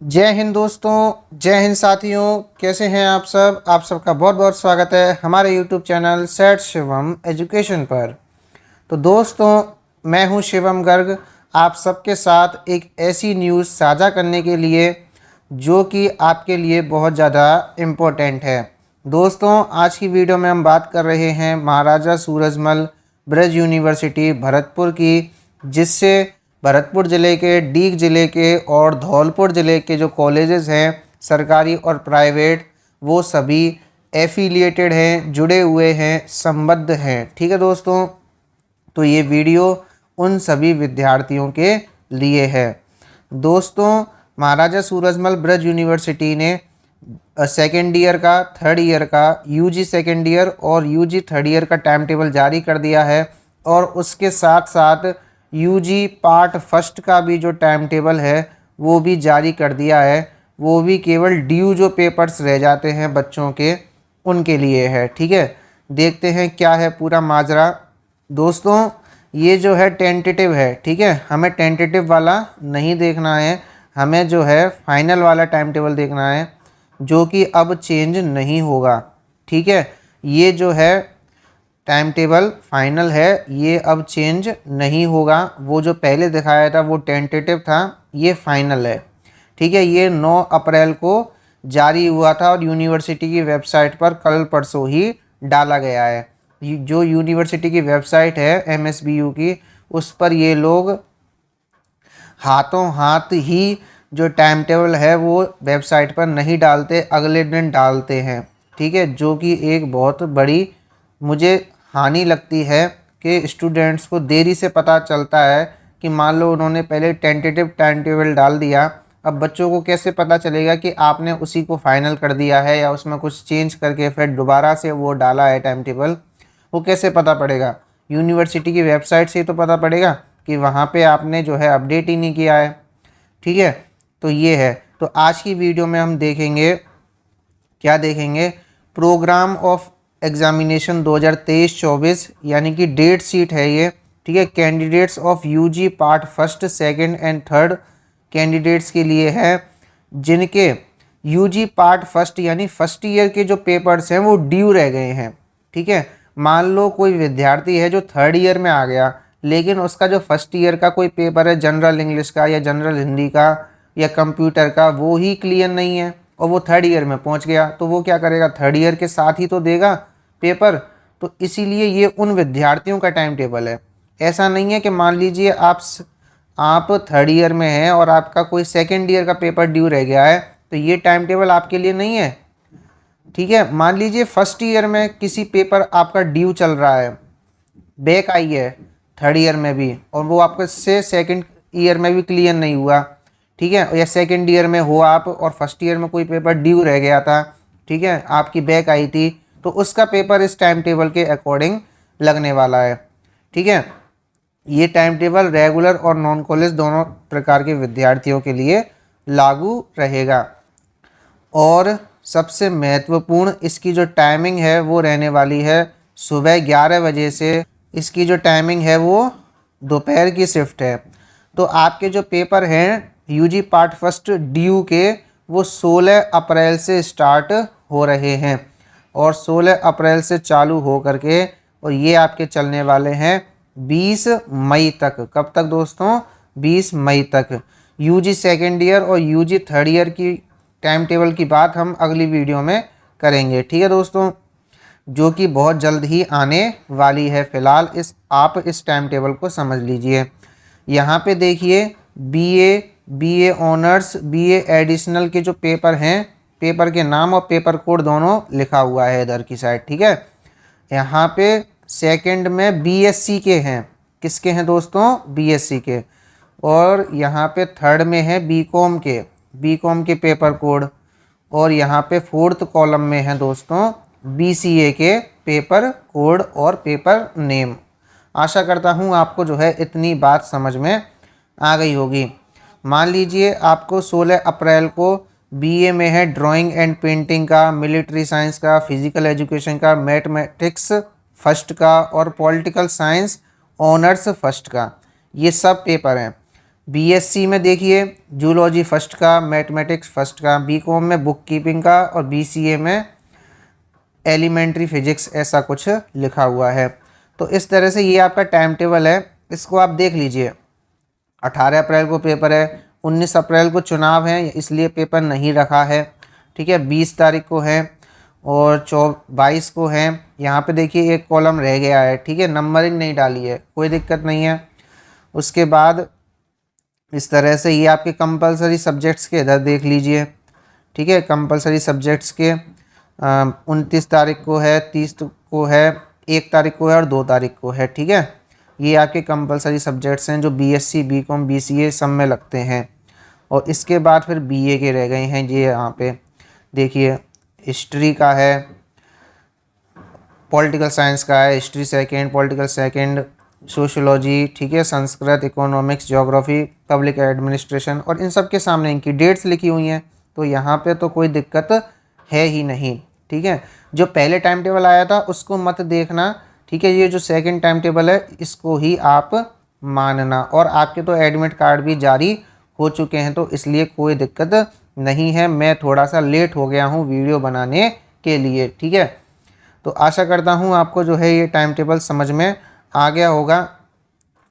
जय हिंद दोस्तों, जय हिंद साथियों। कैसे हैं आप सब? आप सबका बहुत बहुत स्वागत है हमारे यूट्यूब चैनल सेठ शिवम एजुकेशन पर। तो दोस्तों, मैं हूं शिवम गर्ग, आप सबके साथ एक ऐसी न्यूज़ साझा करने के लिए जो कि आपके लिए बहुत ज़्यादा इम्पोर्टेंट है। दोस्तों, आज की वीडियो में हम बात कर रहे हैं महाराजा सूरजमल ब्रज यूनिवर्सिटी भरतपुर की, जिससे भरतपुर ज़िले के, डीग ज़िले के और धौलपुर ज़िले के जो कॉलेजेस हैं सरकारी और प्राइवेट, वो सभी एफिलिएटेड हैं, जुड़े हुए हैं, संबद्ध हैं। ठीक है दोस्तों, तो ये वीडियो उन सभी विद्यार्थियों के लिए है। दोस्तों, महाराजा सूरजमल ब्रज यूनिवर्सिटी ने सेकेंड ईयर का, थर्ड ईयर का, यूजी सेकेंड ईयर और यूजी थर्ड ईयर का टाइम टेबल जारी कर दिया है और उसके साथ साथ यूजी पार्ट फर्स्ट का भी जो टाइम टेबल है वो भी जारी कर दिया है। वो भी केवल ड्यू जो पेपर्स रह जाते हैं बच्चों के, उनके लिए है। ठीक है, देखते हैं क्या है पूरा माजरा। दोस्तों, ये जो है टेंटेटिव है, ठीक है, हमें टेंटेटिव वाला नहीं देखना है, हमें जो है फाइनल वाला टाइम टेबल देखना है, जो कि अब चेंज नहीं होगा। ठीक है, ये जो है टाइम टेबल फाइनल है, ये अब चेंज नहीं होगा। वो जो पहले दिखाया था वो टेंटेटिव था, ये फाइनल है। ठीक है, ये 9 अप्रैल को जारी हुआ था और यूनिवर्सिटी की वेबसाइट पर कल परसों ही डाला गया है। जो यूनिवर्सिटी की वेबसाइट है MSBU की, उस पर ये लोग हाथों हाथ ही जो टाइम टेबल है वो वेबसाइट पर नहीं डालते, अगले दिन डालते हैं। ठीक है, जो कि एक बहुत बड़ी मुझे हानि लगती है कि स्टूडेंट्स को देरी से पता चलता है कि मान लो उन्होंने पहले टेंटेटिव टाइम टेबल डाल दिया, अब बच्चों को कैसे पता चलेगा कि आपने उसी को फाइनल कर दिया है या उसमें कुछ चेंज करके फिर दोबारा से वो डाला है टाइम टेबल। वो कैसे पता पड़ेगा? यूनिवर्सिटी की वेबसाइट से ही तो पता पड़ेगा कि वहाँ पे आपने जो है अपडेट ही नहीं किया है। ठीक है, तो ये है। तो आज की वीडियो में हम देखेंगे, क्या देखेंगे, प्रोग्राम ऑफ एग्जामिनेशन 2023-24, यानी कि डेट शीट है ये। ठीक है, candidates of UG part first, second and third candidates के लिए है, जिनके यूजी पार्ट फर्स्ट यानी फर्स्ट ईयर के जो पेपर्स हैं वो ड्यू रह गए हैं। ठीक है, मान लो कोई विद्यार्थी है जो थर्ड ईयर में आ गया, लेकिन उसका जो फर्स्ट ईयर का कोई पेपर है जनरल इंग्लिश का या जनरल हिंदी का या कंप्यूटर का, वो ही क्लियर नहीं है और वो थर्ड ईयर में पहुंच गया, तो वो क्या करेगा? थर्ड ईयर के साथ ही तो देगा पेपर। तो इसीलिए ये उन विद्यार्थियों का टाइम टेबल है। ऐसा नहीं है कि मान लीजिए आप थर्ड ईयर में हैं और आपका कोई सेकेंड ईयर का पेपर ड्यू रह गया है, तो ये टाइम टेबल आपके लिए नहीं है। ठीक है, मान लीजिए फर्स्ट ईयर में किसी पेपर आपका ड्यू चल रहा है, बैक आई है थर्ड ईयर में भी, और वो आपके से सेकंड ईयर में भी क्लियर नहीं हुआ। ठीक है, या सेकंड ईयर में हो आप और फर्स्ट ईयर में कोई पेपर ड्यू रह गया था, ठीक है, आपकी बैक आई थी, तो उसका पेपर इस टाइम टेबल के अकॉर्डिंग लगने वाला है। ठीक है, ये टाइम टेबल रेगुलर और नॉन कॉलेज दोनों प्रकार के विद्यार्थियों के लिए लागू रहेगा। और सबसे महत्वपूर्ण, इसकी जो टाइमिंग है वो रहने वाली है सुबह 11 बजे से। इसकी जो टाइमिंग है वो दोपहर की शिफ्ट है। तो आपके जो पेपर हैं यूजी पार्ट फर्स्ट ड्यू के, वो 16 अप्रैल से स्टार्ट हो रहे हैं और 16 अप्रैल से चालू हो करके, और ये आपके चलने वाले हैं 20 मई तक। कब तक दोस्तों? 20 मई तक। यूजी सेकेंड ईयर और यूजी थर्ड ईयर की टाइम टेबल की बात हम अगली वीडियो में करेंगे। ठीक है दोस्तों, जो कि बहुत जल्द ही आने वाली है। फ़िलहाल आप इस टाइम टेबल को समझ लीजिए। यहाँ पे देखिए, बीए ऑनर्स, बीए एडिशनल के जो पेपर हैं, पेपर के नाम और पेपर कोड दोनों लिखा हुआ है इधर की साइड। ठीक है, यहाँ पे सेकंड में बीएससी के हैं। किसके हैं दोस्तों? बीएससी के। और यहाँ पे थर्ड में है बीकॉम के पेपर कोड। और यहाँ पे फोर्थ कॉलम में है दोस्तों बीसीए के पेपर कोड और पेपर नेम। आशा करता हूँ आपको जो है इतनी बात समझ में आ गई होगी। मान लीजिए आपको 16 अप्रैल को बीए में है ड्राइंग एंड पेंटिंग का, मिलिट्री साइंस का, फिजिकल एजुकेशन का, मैथमेटिक्स फर्स्ट का और पॉलिटिकल साइंस ऑनर्स फर्स्ट का, ये सब पेपर हैं। बीएससी में देखिए जूलॉजी फर्स्ट का, मैथमेटिक्स फर्स्ट का, बीकॉम में बुक कीपिंग का और बीसीए में एलिमेंट्री फिजिक्स, ऐसा कुछ लिखा हुआ है। तो इस तरह से ये आपका टाइम टेबल है, इसको आप देख लीजिए। 18 अप्रैल को पेपर है, 19 अप्रैल को चुनाव है, इसलिए पेपर नहीं रखा है, ठीक है। 20 तारीख को है और 22 को है। यहाँ पे देखिए एक कॉलम रह गया है, ठीक है, नंबरिंग नहीं डाली है, कोई दिक्कत नहीं है। उसके बाद इस तरह से ये आपके कंपलसरी सब्जेक्ट्स के इधर देख लीजिए, ठीक है। कंपलसरी सब्जेक्ट्स के 29 तारीख को है, 30 को है, 1 तारीख को है और 2 तारीख को है, ठीक है। ये आपके कंपलसरी सब्जेक्ट्स हैं जो बीएससी, बीकॉम, बीसीए सब में लगते हैं। और इसके बाद फिर बीए के रह गए हैं। ये यहाँ पे देखिए हिस्ट्री का है, पॉलिटिकल साइंस का है, history second, political second, sociology, ठीक है, Sanskrit, economics, geography, public administration, और इन सब के सामने इनकी डेट्स लिखी हुई हैं। तो यहाँ पे तो कोई दिक्कत है ही नहीं, ठीक है। जो पहले टाइम टेबल आया था उसको मत देखना, ठीक है। ये जो सेकंड टाइम टेबल है इसको ही आप मानना। और आपके तो एडमिट कार्ड भी जारी हो चुके हैं, तो इसलिए कोई दिक्कत नहीं है। मैं थोड़ा सा लेट हो गया हूँ वीडियो बनाने के लिए, ठीक है। तो आशा करता हूँ आपको जो है ये टाइम टेबल समझ में आ गया होगा।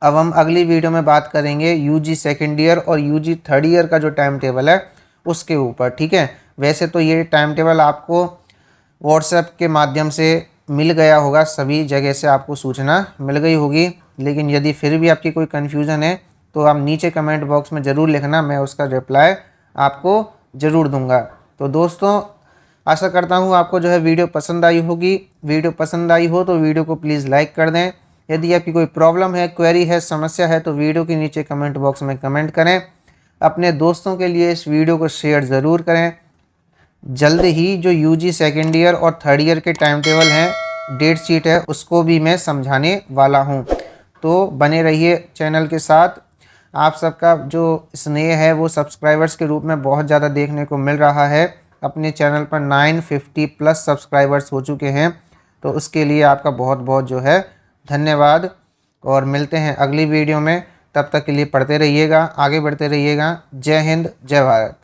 अब हम अगली वीडियो में बात करेंगे यूजी सेकेंड ईयर और यूजी थर्ड ईयर का जो टाइम टेबल है उसके ऊपर, ठीक है। वैसे तो ये टाइम टेबल आपको व्हाट्सएप के माध्यम से मिल गया होगा, सभी जगह से आपको सूचना मिल गई होगी, लेकिन यदि फिर भी आपकी कोई कन्फ्यूज़न है तो आप नीचे कमेंट बॉक्स में ज़रूर लिखना, मैं उसका रिप्लाई आपको ज़रूर दूंगा। तो दोस्तों आशा करता हूँ आपको जो है वीडियो पसंद आई होगी। वीडियो पसंद आई हो तो वीडियो को प्लीज़ लाइक कर दें। यदि आपकी कोई प्रॉब्लम है, क्वेरी है, समस्या है तो वीडियो के नीचे कमेंट बॉक्स में कमेंट करें। अपने दोस्तों के लिए इस वीडियो को शेयर ज़रूर करें। जल्द ही जो यूजी सेकेंड ईयर और थर्ड ईयर के टाइम टेबल हैं, डेट शीट है, उसको भी मैं समझाने वाला हूं। तो बने रहिए चैनल के साथ। आप सबका जो स्नेह है वो सब्सक्राइबर्स के रूप में बहुत ज़्यादा देखने को मिल रहा है। अपने चैनल पर 950 प्लस सब्सक्राइबर्स हो चुके हैं, तो उसके लिए आपका बहुत बहुत जो है धन्यवाद। और मिलते हैं अगली वीडियो में, तब तक के लिए पढ़ते रहिएगा, आगे बढ़ते रहिएगा। जय हिंद, जय भारत।